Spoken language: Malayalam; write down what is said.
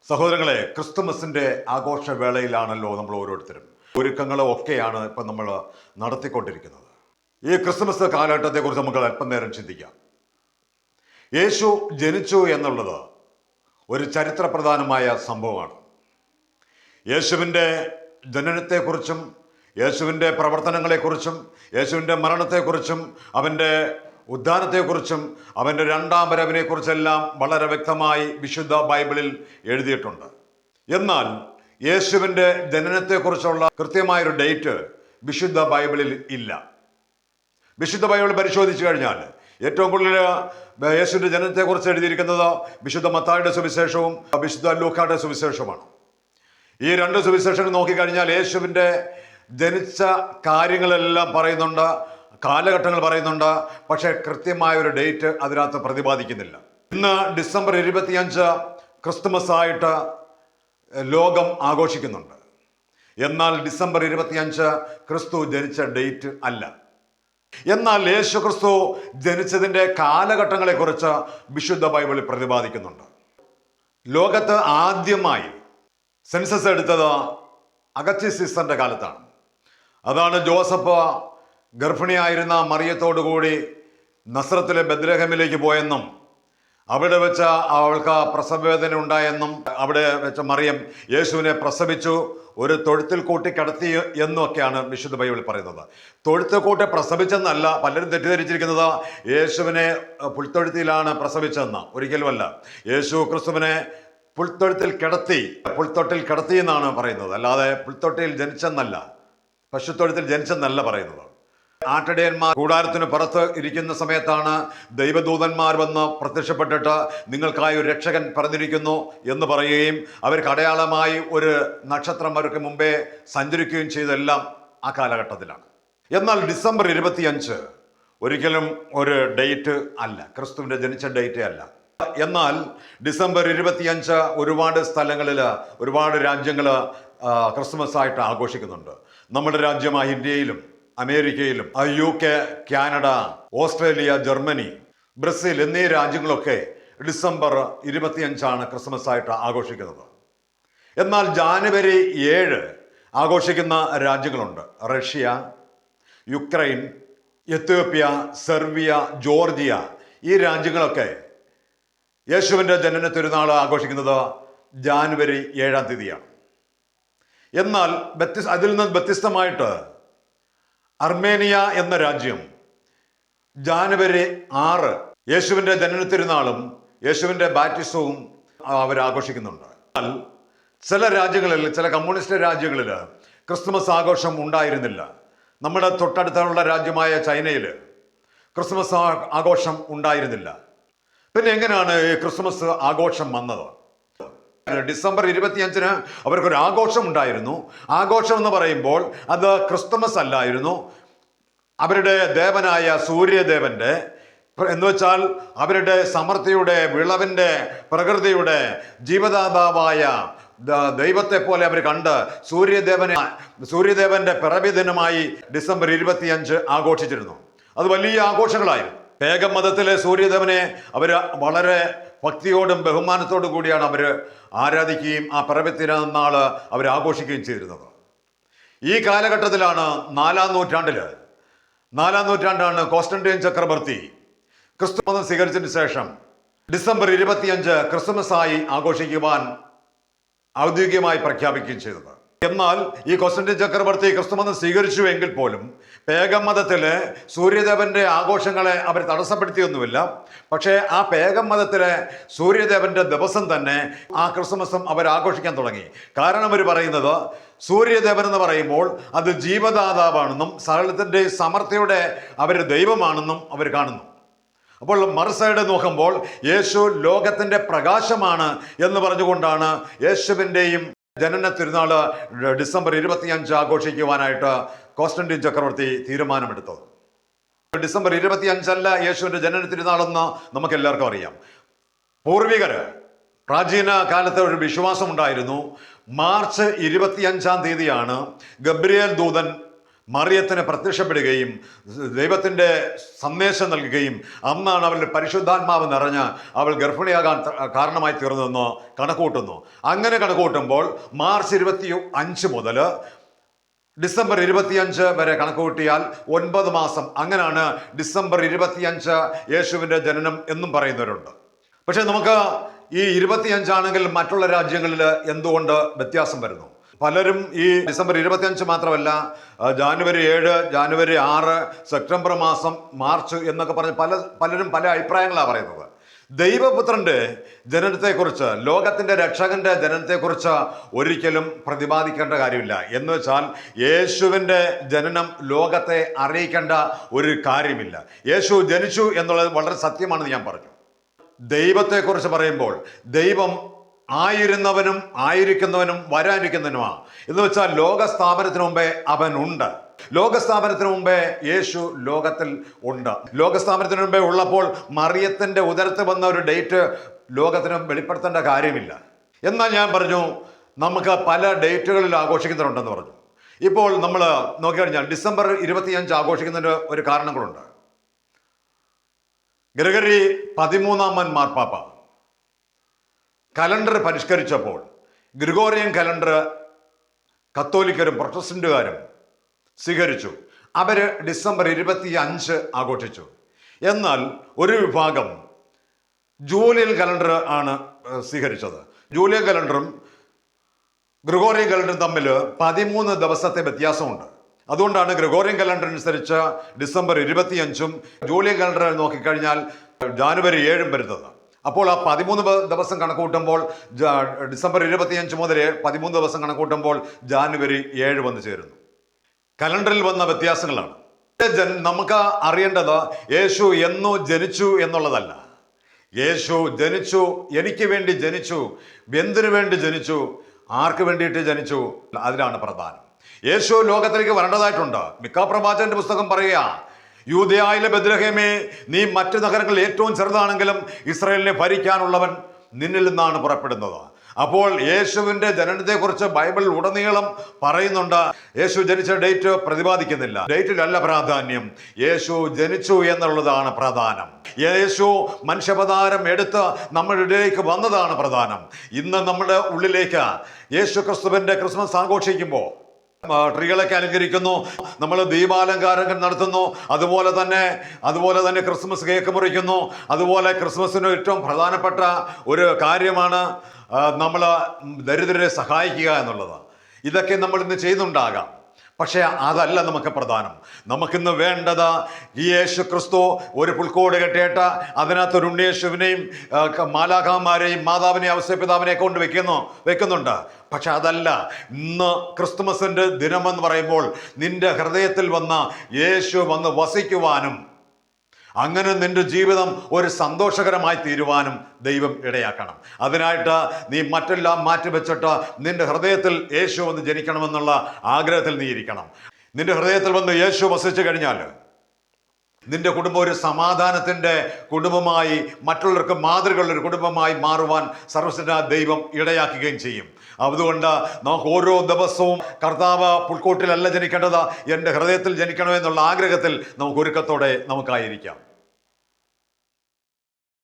സഹോദരങ്ങളെ, ക്രിസ്തുമസിന്റെ ആഘോഷവേളയിലാണല്ലോ നമ്മൾ ഓരോരുത്തരും. ഒരുക്കങ്ങളും ഒക്കെയാണ് ഇപ്പം നമ്മൾ നടത്തിക്കൊണ്ടിരിക്കുന്നത്. ഈ ക്രിസ്തുമസ് കാലഘട്ടത്തെക്കുറിച്ച് നമുക്ക് അല്പം നേരം ചിന്തിക്കാം. യേശു ജനിച്ചു എന്നുള്ളത് ഒരു ചരിത്രപ്രധാനമായ സംഭവമാണ്. യേശുവിൻ്റെ ജനനത്തെക്കുറിച്ചും യേശുവിൻ്റെ പ്രവർത്തനങ്ങളെക്കുറിച്ചും യേശുവിൻ്റെ മരണത്തെക്കുറിച്ചും അവൻ്റെ ഉദ്ധാനത്തെക്കുറിച്ചും അവൻ്റെ രണ്ടാം വരവിനെക്കുറിച്ചെല്ലാം വളരെ വ്യക്തമായി വിശുദ്ധ ബൈബിളിൽ എഴുതിയിട്ടുണ്ട്. എന്നാൽ യേശുവിൻ്റെ ജനനത്തെക്കുറിച്ചുള്ള കൃത്യമായൊരു ഡേറ്റ് വിശുദ്ധ ബൈബിളിൽ ഇല്ല. വിശുദ്ധ ബൈബിൾ പരിശോധിച്ചു കഴിഞ്ഞാൽ ഏറ്റവും കൂടുതൽ യേശുവിൻ്റെ ജനനത്തെക്കുറിച്ച് എഴുതിയിരിക്കുന്നത് വിശുദ്ധ മത്തായിയുടെ സുവിശേഷവും വിശുദ്ധ ലൂക്കായുടെ സുവിശേഷവുമാണ്. ഈ രണ്ട് സുവിശേഷങ്ങൾ നോക്കിക്കഴിഞ്ഞാൽ യേശുവിൻ്റെ ജനിച്ച കാര്യങ്ങളെല്ലാം പറയുന്നുണ്ട്, കാലഘട്ടങ്ങൾ പറയുന്നുണ്ട്, പക്ഷേ കൃത്യമായ ഒരു ഡേറ്റ് അതിനകത്ത് പ്രതിപാദിക്കുന്നില്ല. ഇന്ന് ഡിസംബർ 25 ക്രിസ്തുമസ് ആയിട്ട് ലോകം ആഘോഷിക്കുന്നുണ്ട്. എന്നാൽ ഡിസംബർ 25 ക്രിസ്തു ജനിച്ച ഡേറ്റ് അല്ല. എന്നാൽ യേശു ക്രിസ്തു ജനിച്ചതിൻ്റെ കാലഘട്ടങ്ങളെക്കുറിച്ച് വിശുദ്ധ ബൈബിളിൽ പ്രതിപാദിക്കുന്നുണ്ട്. ലോകത്ത് ആദ്യമായി സെൻസസ് എടുത്തത് അഗസ്ത്യസ് സീസറിന്റെ കാലത്താണ്. അതാണ് ജോസഫ് ഗർഭിണിയായിരുന്ന മറിയത്തോടുകൂടി നസ്രത്തിലെ ബെത്ലഹേമിലേക്ക് പോയെന്നും അവിടെ വെച്ച് അവൾക്ക് പ്രസവവേദന ഉണ്ടായെന്നും അവിടെ വെച്ച് മറിയം യേശുവിനെ പ്രസവിച്ചു ഒരു തൊഴുത്തിൽ കൂട്ടി കിടത്തി എന്നൊക്കെയാണ് വിശുദ്ധ ബൈബിളിൽ പറയുന്നത്. തൊഴുത്തിൽ കൂട്ടി പ്രസവിച്ചെന്നല്ല പലരും തെറ്റിദ്ധരിച്ചിരിക്കുന്നത്. യേശുവിനെ പുൽത്തൊഴുത്തിലാണ് പ്രസവിച്ചതെന്ന്. ഒരിക്കലുമല്ല. യേശു ക്രിസ്തുവിനെ പുൽത്തൊഴുത്തിൽ കിടത്തി എന്നാണ് പറയുന്നത്, അല്ലാതെ പുൽത്തൊട്ടിയിൽ ജനിച്ചെന്നല്ല, പശുത്തൊഴുത്തിൽ ജനിച്ചെന്നല്ല പറയുന്നത്. ആട്ടിടയന്മാർ കൂടാരത്തിന് പുറത്ത് ഇരിക്കുന്ന സമയത്താണ് ദൈവദൂതന്മാർ വന്ന് പ്രത്യക്ഷപ്പെട്ടിട്ട് നിങ്ങൾക്കായി ഒരു രക്ഷകൻ പറഞ്ഞിരിക്കുന്നു എന്ന് പറയുകയും അവർക്ക് അടയാളമായി ഒരു നക്ഷത്രം അവർക്ക് മുമ്പേ സഞ്ചരിക്കുകയും ചെയ്തെല്ലാം ആ കാലഘട്ടത്തിലാണ്. എന്നാൽ ഡിസംബർ 25 ഒരിക്കലും ഒരു ഡേറ്റ് അല്ല, ക്രിസ്തുവിൻ്റെ ജനിച്ച ഡേറ്റേ അല്ല. എന്നാൽ ഡിസംബർ 25 ഒരുപാട് സ്ഥലങ്ങളിൽ ഒരുപാട് രാജ്യങ്ങൾ ക്രിസ്മസ് ആയിട്ട് ആഘോഷിക്കുന്നുണ്ട്. നമ്മുടെ രാജ്യമായ ഇന്ത്യയിലും അമേരിക്കയിലും UK, Canada, Australia, Germany, Brazil എന്നീ രാജ്യങ്ങളൊക്കെ ഡിസംബർ 25 ക്രിസ്മസ് ആയിട്ട് ആഘോഷിക്കുന്നത്. എന്നാൽ ജാനുവരി 7 ആഘോഷിക്കുന്ന രാജ്യങ്ങളുണ്ട്. Russia, Ukraine, Ethiopia, Serbia, Georgia ഈ രാജ്യങ്ങളൊക്കെ യേശുവിൻ്റെ ജനന തിരുനാൾ ആഘോഷിക്കുന്നത് ജാനുവരി 7 എന്നാൽ അതിൽ നിന്ന് വ്യത്യസ്തമായിട്ട് അർമേനിയ എന്ന രാജ്യം ജാനുവരി 6 യേശുവിൻ്റെ ജനന തിരുനാളും യേശുവിൻ്റെ ബാപ്റ്റിസവും അവരാഘോഷിക്കുന്നുണ്ട്. എന്നാൽ ചില രാജ്യങ്ങളിൽ, ചില കമ്മ്യൂണിസ്റ്റ് രാജ്യങ്ങളിൽ ക്രിസ്തുമസ് ആഘോഷം ഉണ്ടായിരുന്നില്ല. നമ്മുടെ തൊട്ടടുത്തുള്ള രാജ്യമായ ചൈനയിൽ ക്രിസ്തുമസ് ആഘോഷം ഉണ്ടായിരുന്നില്ല. പിന്നെ എങ്ങനെയാണ് ഈ ക്രിസ്മസ് ആഘോഷം വന്നത്? ഡിസംബർ 25 അവർക്കൊരു ആഘോഷം ഉണ്ടായിരുന്നു. ആഘോഷം എന്ന് പറയുമ്പോൾ അത് ക്രിസ്തുമസ് അല്ലായിരുന്നു. അവരുടെ ദേവനായ സൂര്യദേവന്റെ എന്ന് വെച്ചാൽ അവരുടെ സമൃദ്ധിയുടെ, വിളവിൻ്റെ, പ്രകൃതിയുടെ ജീവദാതാവായ ദൈവത്തെ പോലെ അവർ കണ്ട് സൂര്യദേവന്റെ പിറവി ദിനമായി ഡിസംബർ 25 ആഘോഷിച്ചിരുന്നു. അത് വലിയ ആഘോഷങ്ങളായിരുന്നു. പേഗൻ മതത്തിലെ സൂര്യദേവനെ അവർ വളരെ ഭക്തിയോടും ബഹുമാനത്തോടും കൂടിയാണ് അവർ ആരാധിക്കുകയും ആ പിറവി തിരുനാൾ അവർ ആഘോഷിക്കുകയും ചെയ്തിരുന്നത്. ഈ കാലഘട്ടത്തിലാണ് 4-ാം നൂറ്റാണ്ടാണ് കോൺസ്റ്റന്റൈൻ ചക്രവർത്തി ക്രിസ്തു മതം സ്വീകരിച്ചതിന് ശേഷം ഡിസംബർ 25 ക്രിസ്മസ് ആയി ആഘോഷിക്കുവാൻ ഔദ്യോഗികമായി പ്രഖ്യാപിക്കുകയും ചെയ്തത്. എന്നാൽ ഈ കോൺസ്റ്റന്റൈൻ ചക്രവർത്തി ക്രിസ്തുമതം സ്വീകരിച്ചു എങ്കിൽ പോലും പേഗൻ മതത്തിലെ സൂര്യദേവന്റെ ആഘോഷങ്ങളെ അവർ തടസ്സപ്പെടുത്തിയൊന്നുമില്ല. പക്ഷേ ആ പേഗൻ മതത്തിലെ സൂര്യദേവന്റെ ദിവസം തന്നെ ആ ക്രിസ്മസും അവർ ആഘോഷിക്കാൻ തുടങ്ങി. കാരണം അവർ പറയുന്നത് സൂര്യദേവൻ എന്ന് പറയുമ്പോൾ അത് ജീവദാതാവാണെന്നും സകലത്തിൻ്റെ സമൃദ്ധിയുടെ അവർ ദൈവമാണെന്നും അവർ കാണുന്നു. അപ്പോൾ മറുസൈഡ് നോക്കുമ്പോൾ യേശു ലോകത്തിൻ്റെ പ്രകാശമാണ് എന്ന് പറഞ്ഞുകൊണ്ടാണ് യേശുവിൻ്റെയും ജനന തിരുനാള് ഡിസംബർ 25 ആഘോഷിക്കുവാനായിട്ട് കോൺസ്റ്റന്റൈൻ ചക്രവർത്തി തീരുമാനമെടുത്തത്. ഡിസംബർ 25 അല്ല യേശുവിൻ്റെ ജനന തിരുനാളെന്ന് നമുക്ക് എല്ലാവർക്കും അറിയാം. പൂർവികര് പ്രാചീന കാലത്ത് ഒരു വിശ്വാസം ഉണ്ടായിരുന്നു. മാർച്ച് 25 ഗബ്രിയേൽ ദൂതൻ മറിയത്തിന് പ്രത്യക്ഷപ്പെടുകയും ദൈവത്തിൻ്റെ സന്ദേശം നൽകുകയും അന്നാണ് അവളുടെ പരിശുദ്ധാത്മാവ് നിറഞ്ഞ് അവൾ ഗർഭിണിയാകാൻ കാരണമായി തീർന്നതെന്ന് കണക്കൂട്ടുന്നു. അങ്ങനെ കണക്കൂട്ടുമ്പോൾ മാർച്ച് 25 മുതൽ ഡിസംബർ 25 വരെ കണക്കുകൂട്ടിയാൽ 9 മാസം. അങ്ങനെയാണ് ഡിസംബർ 25 യേശുവിൻ്റെ ജനനം എന്നും പറയുന്നവരുണ്ട്. പക്ഷെ നമുക്ക് ഈ 25 ആണെങ്കിൽ മറ്റുള്ള രാജ്യങ്ങളിൽ എന്തുകൊണ്ട് വ്യത്യാസം വരുന്നു? പലരും ഈ ഡിസംബർ 25 മാത്രമല്ല, ജാനുവരി 7, ജാനുവരി 6, സെപ്റ്റംബർ മാസം, മാർച്ച് എന്നൊക്കെ പറഞ്ഞ് പലരും പല അഭിപ്രായങ്ങളാണ് പറയുന്നത്. ദൈവപുത്രന്റെ ജനനത്തെക്കുറിച്ച്, ലോകത്തിന്റെ രക്ഷകന്റെ ജനനത്തെക്കുറിച്ച് ഒരിക്കലും പ്രതിപാദിക്കേണ്ട കാര്യമില്ല. എന്ന് വെച്ചാൽ യേശുവിൻ്റെ ജനനം ലോകത്തെ അറിയിക്കേണ്ട ഒരു കാര്യമില്ല. യേശു ജനിച്ചു എന്നുള്ളത് വളരെ സത്യമാണെന്ന് ഞാൻ പറഞ്ഞു. ദൈവത്തെക്കുറിച്ച് പറയുമ്പോൾ ദൈവം ആയിരുന്നവനും ആയിരിക്കുന്നവനും വരാനിരിക്കുന്നവനുമാണ്. എന്ന് വെച്ചാൽ ലോകസ്ഥാപനത്തിന് മുമ്പേ അവൻ ഉണ്ട്. ലോകസ്ഥാപനത്തിന് മുമ്പേ യേശു ലോകത്തിൽ ഉണ്ട്. ലോകസ്ഥാപനത്തിന് മുമ്പേ ഉള്ളപ്പോൾ മറിയത്തിൻ്റെ ഉദരത്തിൽ വന്ന ഒരു ഡേറ്റ് ലോകത്തിന് വെളിപ്പെടുത്തേണ്ട കാര്യമില്ല. എന്നാൽ ഞാൻ പറഞ്ഞു നമുക്ക് പല ഡേറ്റുകളിൽ ആഘോഷിക്കുന്നുണ്ടെന്ന് പറഞ്ഞു. ഇപ്പോൾ നമ്മൾ നോക്കിക്കഴിഞ്ഞാൽ ഡിസംബർ 25 ആഘോഷിക്കുന്നതിന് ഒരു കാരണങ്ങളുണ്ട്. ഗ്രിഗറി 13 മാർപ്പാപ്പ കലണ്ടർ പരിഷ്കരിച്ചപ്പോൾ ഗ്രിഗോറിയൻ കലണ്ടർ കത്തോലിക്കരും പ്രൊട്ടസ്റ്റന്റുകാരും സ്വീകരിച്ചു. അവർ ഡിസംബർ 25 ആഘോഷിച്ചു. എന്നാൽ ഒരു വിഭാഗം ജൂലിയൻ കലണ്ടർ ആണ് സ്വീകരിച്ചത്. ജൂലിയൻ കലണ്ടറും ഗ്രിഗോറിയൻ കലണ്ടറും തമ്മിൽ 13 ദിവസത്തെ വ്യത്യാസമുണ്ട്. അതുകൊണ്ടാണ് ഗ്രിഗോറിയൻ കലണ്ടർ അനുസരിച്ച് ഡിസംബർ 25 ജൂലിയൻ കലണ്ടർ നോക്കിക്കഴിഞ്ഞാൽ ജാനുവരി 7 വരുന്നത്. അപ്പോൾ ആ 13 ദിവസം കണക്കൂട്ടുമ്പോൾ ഡിസംബർ 25 മുതൽ 13 ദിവസം കണക്കൂട്ടുമ്പോൾ ജാനുവരി 7 വന്നു ചേരുന്നു. കലണ്ടറിൽ വന്ന വ്യത്യാസങ്ങളാണ്. നമുക്ക് അറിയേണ്ടത് യേശു എന്നോ ജനിച്ചു എന്നുള്ളതല്ല. യേശു ജനിച്ചു, എനിക്ക് വേണ്ടി ജനിച്ചു. എന്തിനു വേണ്ടി ജനിച്ചു? ആർക്ക് വേണ്ടിയിട്ട് ജനിച്ചു? അതിലാണ് പ്രധാനം. യേശു ലോകത്തിലേക്ക് വരേണ്ടതായിട്ടുണ്ട്. മിക്ക പ്രവാചകന്റെ പുസ്തകം പറയുക, യൂദയായിലെ ബെത്ലഹേമേ, നീ മറ്റു നഗരങ്ങളിൽ ഏറ്റവും ചെറുതാണെങ്കിലും ഇസ്രായേലിനെ ഭരിക്കാനുള്ളവൻ നിന്നിൽ നിന്നാണ് പുറപ്പെടുന്നത്. അപ്പോൾ യേശുവിൻ്റെ ജനനത്തെക്കുറിച്ച് ബൈബിൾ ഉടനീളം പറയുന്നുണ്ട്. യേശു ജനിച്ച ഡേറ്റ് പ്രതിപാദിക്കുന്നില്ല. ഡേറ്റിലല്ല പ്രാധാന്യം, യേശു ജനിച്ചു എന്നുള്ളതാണ് പ്രധാനം. യേശു മനുഷ്യാവതാരം എടുത്ത് നമ്മുടെ ഇടയിലേക്ക് വന്നതാണ് പ്രധാനം. ഇന്ന് നമ്മുടെ ഉള്ളിലേക്ക് യേശു ക്രിസ്തുവിൻ്റെ ക്രിസ്മസ് ആഘോഷിക്കുമ്പോൾ ട്രീകളൊക്കെ അലങ്കരിക്കുന്നു, നമ്മൾ ദീപാലങ്കാരങ്ങൾ നടത്തുന്നു, അതുപോലെ തന്നെ ക്രിസ്മസ് കേക്ക് മുറിക്കുന്നു. അതുപോലെ ക്രിസ്മസിന് ഏറ്റവും പ്രധാനപ്പെട്ട ഒരു കാര്യമാണ് നമ്മൾ ദരിദ്രരെ സഹായിക്കുക എന്നുള്ളത്. ഇതൊക്കെ നമ്മൾ ഇന്ന് ചെയ്യുന്നുണ്ടാകാം. പക്ഷേ അതല്ല നമുക്ക് പ്രധാനം. നമുക്കിന്ന് വേണ്ടത് ഈ യേശു ക്രിസ്തു ഒരു പുൽക്കോട് കെട്ടിയിട്ട് അതിനകത്തൊരു ഉണ്ണിയേശുവിനെയും മാലാഖമാരെയും മാതാവിനെയും ഔസേപിതാവിനെ കൊണ്ട് വെക്കുന്നുണ്ട്. പക്ഷെ അതല്ല ഇന്ന് ക്രിസ്തുമസിൻ്റെ ദിനമെന്ന് പറയുമ്പോൾ നിന്റെ ഹൃദയത്തിൽ വന്ന യേശു വന്ന് വസിക്കുവാനും അങ്ങനെ നിന്റെ ജീവിതം ഒരു സന്തോഷകരമായി തീരുവാനും ദൈവം ഇടയാക്കണം. അതിനായിട്ട് നീ മറ്റെല്ലാം മാറ്റിവെച്ചിട്ട് നിന്റെ ഹൃദയത്തിൽ യേശു വന്ന് ജനിക്കണമെന്നുള്ള ആഗ്രഹത്തിൽ നീ ഇരിക്കണം. നിന്റെ ഹൃദയത്തിൽ വന്ന് യേശു വസിച്ചു കഴിഞ്ഞാൽ നിന്റെ കുടുംബം ഒരു സമാധാനത്തിൻ്റെ കുടുംബമായി, മറ്റുള്ളവർക്ക് മാതൃകയുള്ളൊരു കുടുംബമായി മാറുവാൻ സർവ്വശക്തനായ ദൈവം ഇടയാക്കുകയും ചെയ്യും. അതുകൊണ്ട് നമുക്ക് ഓരോ ദിവസവും കർത്താവ് പുൽക്കൂട്ടിലല്ല ജനിക്കേണ്ടത്, എൻ്റെ ഹൃദയത്തിൽ ജനിക്കണമെന്നുള്ള ആഗ്രഹത്തിൽ നമുക്ക് ഒരുക്കത്തോടെ നമുക്കായിരിക്കാം.